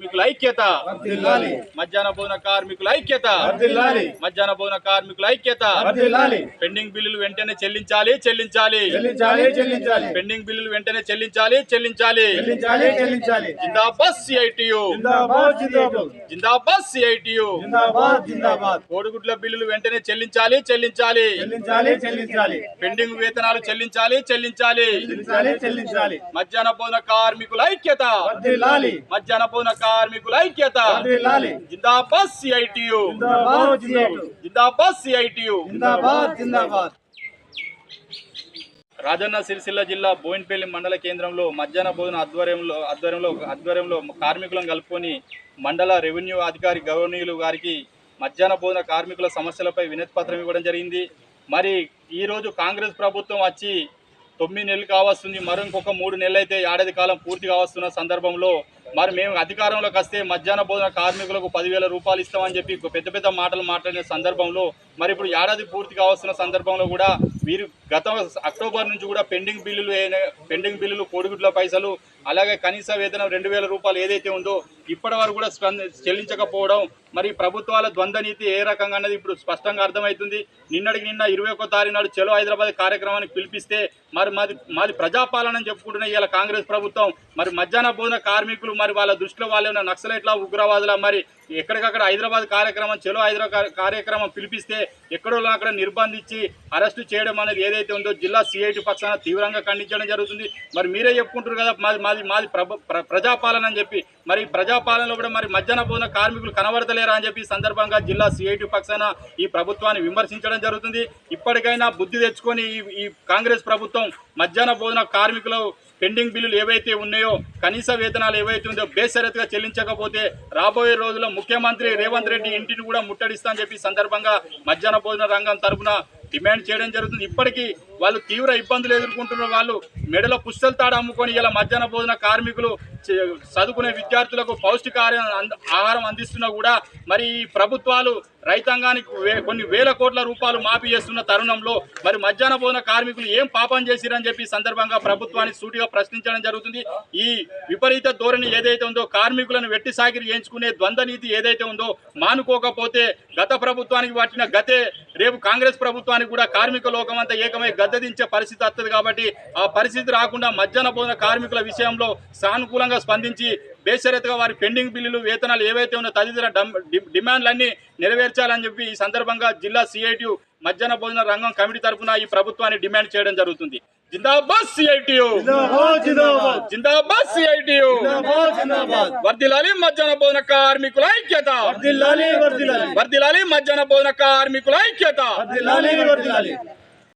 కార్మికుల ఐక్యత, మధ్యాహ్న భోజన కార్మికుల ఐక్యత, మధ్యాహ్న భోజన కార్మికుల ఐక్యత. పెండింగ్ బిల్లులు వెంటనే చెల్లించాలి చెల్లించాలి పెండింగ్ బిల్లులు వెంటనే చెల్లించాలి చెల్లించాలి. జిందాబాద్ సిఐటియు, జిందాబాద్ సిఐటియు. కోడిగుడ్ల బిల్లులు వెంటనే చెల్లించాలి చెల్లించాలి పెండింగ్ వేతనాలు చెల్లించాలి చెల్లించాలి. మధ్యాహ్న భోజన కార్మికుల ఐక్యత, మధ్యాహ్న భోజన కార్మికుల ఐక్యత. జిందాబాద్ సిఐటియు, జిందాబాద్ సిఐటియు. రాజన్న సిరిసిల్ల జిల్లా బోయిన్పల్లి మండల కేంద్రంలో మధ్యాహ్న భోజన ఆధ్వర్యంలో కార్మికులను కలుపుకొని మండల రెవెన్యూ అధికారి గవర్నీయులు గారికి మధ్యాహ్న భోజన కార్మికుల సమస్యలపై వినతి పత్రం ఇవ్వడం జరిగింది. మరి ఈరోజు కాంగ్రెస్ ప్రభుత్వం వచ్చి 9 నెలలు కావస్తుంది, మరి ఇంకొక 3 నెలలు అయితే ఏడాది కాలం పూర్తి కావస్తున్న సందర్భంలో మరి మేము అధికారంలోకి వస్తే మధ్యాహ్న భోజన కార్మికులకు 10,000 రూపాయలు ఇస్తామని చెప్పి పెద్ద పెద్ద మాటలు మాట్లాడిన సందర్భంలో మరి ఇప్పుడు ఏడాది పూర్తి కావస్తున్న సందర్భంలో కూడా వీరు గత అక్టోబర్ నుంచి కూడా పెండింగ్ బిల్లులు కోడిగుడ్ల పైసలు అలాగే కనీస వేతనం 2,000 రూపాయలు ఏదైతే ఉందో ఇప్పటి వరకు కూడా చెల్లించకపోవడం, మరి ప్రభుత్వాల ద్వంద్వ నీతి ఏ రకంగా అన్నది ఇప్పుడు స్పష్టంగా అర్థమవుతుంది. నిన్నటికి నిన్న 21వ తారీఖు నాడు చలో హైదరాబాద్ కార్యక్రమానికి పిలిపిస్తే మరి మాది ప్రజాపాలన అని చెప్పుకుంటున్న ఇవాళ కాంగ్రెస్ ప్రభుత్వం మరి మధ్యాహ్న భోజన కార్మికులు మరి వాళ్ళ దృష్టిలో వాళ్ళ నక్సలైట్ల ఉగ్రవాదుల మరి ఎక్కడికక్కడ హైదరాబాద్ కార్యక్రమం చలో హైదరాబాద్ కార్యక్రమం పిలిపిస్తే ఎక్కడో అక్కడ నిర్బంధించి అరెస్టు చేయడం అనేది ఏదైతే ఉందో జిల్లా సిఐటి పక్షాన తీవ్రంగా ఖండించడం జరుగుతుంది. మరి మీరే చెప్పుకుంటారు కదా మాది ప్రజాపాలన అని చెప్పి, మరి ప్రజాపాలనలో కూడా మరి మధ్యాహ్న భోజన కార్మికులు కనబడతలేరా అని చెప్పి సందర్భంగా జిల్లా సిఐటి పక్షాన ఈ ప్రభుత్వాన్ని విమర్శించడం జరుగుతుంది. ఇప్పటికైనా బుద్ధి తెచ్చుకొని ఈ కాంగ్రెస్ ప్రభుత్వం మధ్యాహ్న భోజన కార్మికులు పెండింగ్ బిల్లులు ఏవైతే ఉన్నాయో కనీస వేతనాలు ఏవైతే ఉందో బేషరతుగా చెల్లించకపోతే రాబోయే రోజుల్లో ముఖ్యమంత్రి రేవంత్ రెడ్డి ఇంటిని కూడా ముట్టడిస్తా అని చెప్పి సందర్భంగా మధ్యాహ్న భోజన రంగం తరఫున డిమాండ్ చేయడం జరుగుతుంది. ఇప్పటికీ వాళ్ళు తీవ్ర ఇబ్బందులు ఎదుర్కొంటున్న వాళ్ళు మెడలో పుస్తల తాడు అమ్ముకొని ఇలా మధ్యాహ్న భోజన కార్మికులు చదువుకునే విద్యార్థులకు ఆహారం అందిస్తున్నా కూడా మరి ఈ ప్రభుత్వాలు రైతాంగానికి కొన్ని వేల కోట్ల రూపాయలు మాఫీ చేస్తున్న తరుణంలో మరి మధ్యాహ్న భోజన కార్మికులు ఏం పాపం చేసిరని చెప్పి సందర్భంగా ప్రభుత్వాన్ని సూటిగా ప్రశ్నించడం జరుగుతుంది. ఈ విపరీత ధోరణి ఏదైతే ఉందో కార్మికులను వెట్టి సాకిరి చేయించుకునే ద్వంద్వ నీతి ఏదైతే ఉందో మానుకోకపోతే గత ప్రభుత్వానికి పట్టిన గతే రేపు కాంగ్రెస్ ప్రభుత్వానికి కూడా కార్మిక లోకమంతా ఏకమై గద్దెదించే పరిస్థితి వస్తుంది. కాబట్టి ఆ పరిస్థితి రాకుండా మధ్యాహ్న భోజన కార్మికుల విషయంలో సానుకూలంగా స్పందించి బేషరతుగా వారి పెండింగ్ బిల్లులు వేతనాలు ఏవైతే ఉన్నో తదితర డిమాండ్లన్నీ నెరవేర్చాలని చెప్పి ఈ సందర్భంగా జిల్లా సిఐటియు మధ్యాహ్న భోజన రంగం కమిటీ తరఫున ఈ ప్రభుత్వాన్ని డిమాండ్ చేయడం జరుగుతుంది. జిందాబాద్ సిఐటియు, జిందాబాద్ సిఐటియు. వర్ధిల్లాలి మధ్యాహ్న భోజన కార్మికుల ఐక్యత, వర్ధిల్లాలి మధ్యాహ్న భోజన కార్మికుల ఐక్యత.